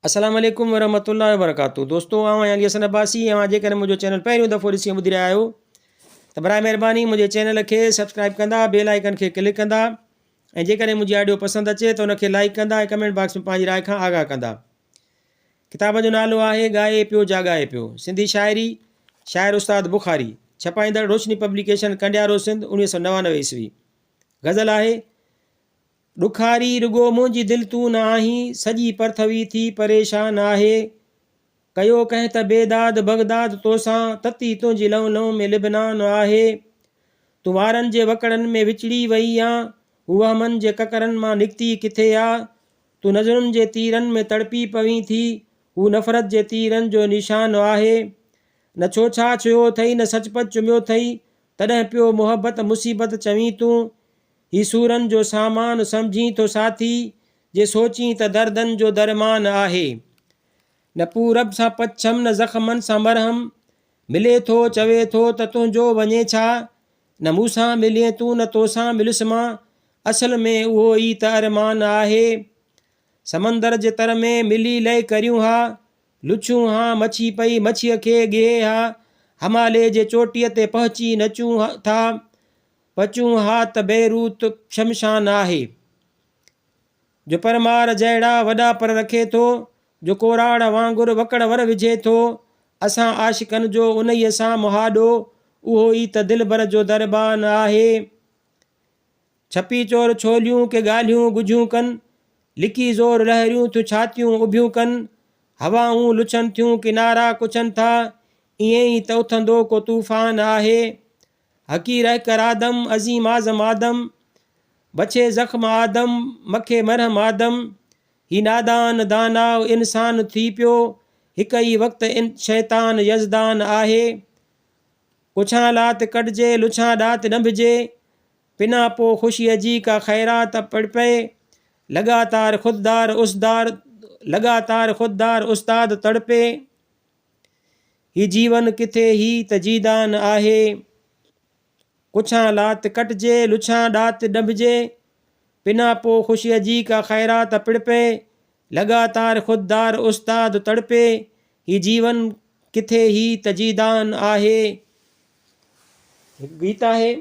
अस्सलाम वालेकुम वरहमतुल्लाहि वबरकातुहू। दोस्तों आऊं आहियां हसन अब्बासी। जेकर मुझो चैनल पहिरियों दफ़ो ॾिसी ॿुधी रहिया आहियो त बराए महिरबानी मुझे चैनल खे सब्सक्राइब कंदा, बेल आइकन खे क्लिक कंदा ऐं जेकॾहिं मुंहिंजी ऑडियो पसंदि अचे त उनखे लाइक कंदा ऐं कमेंट बॉक्स में पंहिंजी राय खां आगाह कंदा। किताब जो नालो आहे ॻाए पियो जाॻाए पियो, सिंधी शाइरी, शाइर उस्ताद बुखारी, छपाईंदड़ रोशनी पब्लिकेशन, कंडियारो सिंध, 1999 ईस्वी। गज़ल आहे ॾुखारी रुगो मुंहिंजी दिलि तूं न आहीं, सॼी परथवी थी परेशान आहे, कयो कंहिं त बेदाद बगदाद तोसां, तती तुंहिंजी लव लव में लिबनान आहे, तूं वारनि जे वकड़नि में विचड़ी वई आहे, हूअ मन जे ककरनि मां निकिती किथे आहे, तूं नज़रुनि जे तीरनि में तड़पी पवी थी, हू नफ़रत जे तीरनि जो निशान आहे, न छो छा थियो अथई न सचपच चुमियो अथई, तॾहिं पियो मुहबत मुसीबत चवीं तूं, ही सूरनि जो सामान सम्झी थो साथी, जे सोची त दर्दनि जो दरमान आहे, न पूरब सां पछम न ज़ख़्मनि सां मरहम, मिले थो चवे थो त तुंहिंजो वञे छा, न मूंसां मिले तूं न तोसां मिलुसि मां, असल में उहो ई त अरमान आहे, समंदर जे तर में मिली लही करियूं हा, लुछूं हा मछी पई मछीअ खे ॻिए हा, हमाले जे चोटीअ ते पहुची नचूं था, पचूं हा त बेरूत शमशान आहे, जो परमार जहिड़ा वॾा पर रखे थो, जो कोराड़ वांगुरु वकड़ वर विझे थो, असां आशिकनि जो उन्हीअ सां मुहाॾो, उहो ई त दिलबर जो दरबान आहे, छपी चोर छोलियूं के ॻाल्हियूं गुझियूं कनि, लिकी ज़ोर लहरियूं थियूं छातियूं उभियूं कनि, हवाऊं लुछनि थियूं किनारा कुछनि था, ईअं ई त उथंदो को तूफ़ान आहे, हकी रह कर आदम अज़ीम आज़म आदम, बचे ज़ख़्म आदम मखे मरहम आदम, ही नादान दानाव इंसान थी पियो, हिक ई वक़्तु शैतान यज़दान आहे, कुछां लात कटिजे लुछां ॾात ॾंभिजे, पिना पोइ ख़ुशीअ जी का ख़ैरात पड़ पए, लगातार ख़ुददार उस्ताद तड़पे, ही जीवन किथे ही त जीदान आहे, कुछां लात कटिजे लुछां ॾात ॾंभिजे, पिना पोइ ख़ुशीअ जी का ख़ैरात पिड़ पए, लगातार ख़ुददार उस्ताद तड़पे, ही जीवन किथे ही त जीदान आहे। गीत आहे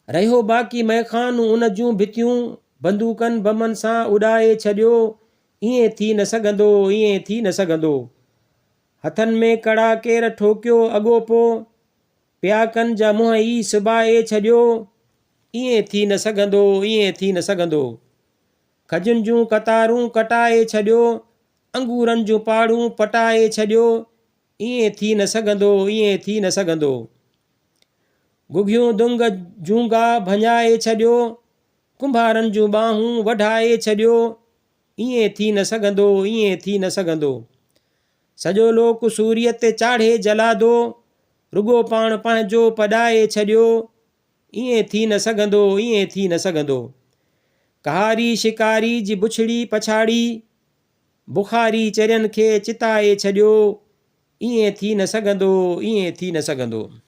रहियो बाक़ी मैखानूं उन जूं भितियूं, बंदूकनि बमनि सां उॾाए छॾियो, ईअं थी न सघंदो ईअं थी न सघंदो, हथनि में कड़ा केर ठोकियो अॻोपो, प्याकनि जा मुंहं ई सिबाए छॾियो, ईअं थी न सघंदो ईअं थी न सघंदो, खजुनि जूं कतारूं कटाए छॾियो, अंगूरनि जूं पाड़ूं पटाए छॾियो, ईअं थी न सघंदो ईअं थी न सघंदो, गुघियूं दुंग जूंगा भञाए छॾियो, कुंभारनि जूं ॿाहूं वढाए छॾियो, ईअं थी न सघंदो ईअं थी न सघंदो, सॼो लोक सूर्य ते चाढ़े जलादो, रुगो पाण पंहिंजो पॾाए छॾियो, ईअं थी न सघंदो ईअं थी न सघंदो, कहारी शिकारी जी बुछड़ी पछाड़ी, बुखारी चरियनि खे चिताए छॾियो, ईअं थी न सघंदो ईअं थी न सघंदो।